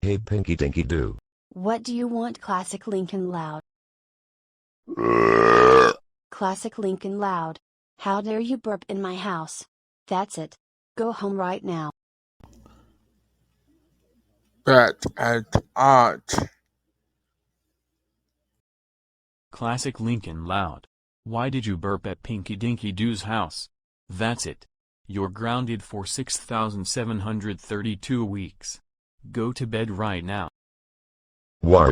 Hey Pinky Dinky Doo. What do you want? Classic Lincoln Loud. Classic Lincoln Loud. How dare you burp in my house? That's it. Go home right now. That's at art. Classic Lincoln Loud. Why did you burp at Pinky Dinky Doo's house? That's it. You're grounded for 6,732 weeks. Go to bed right now. Wow.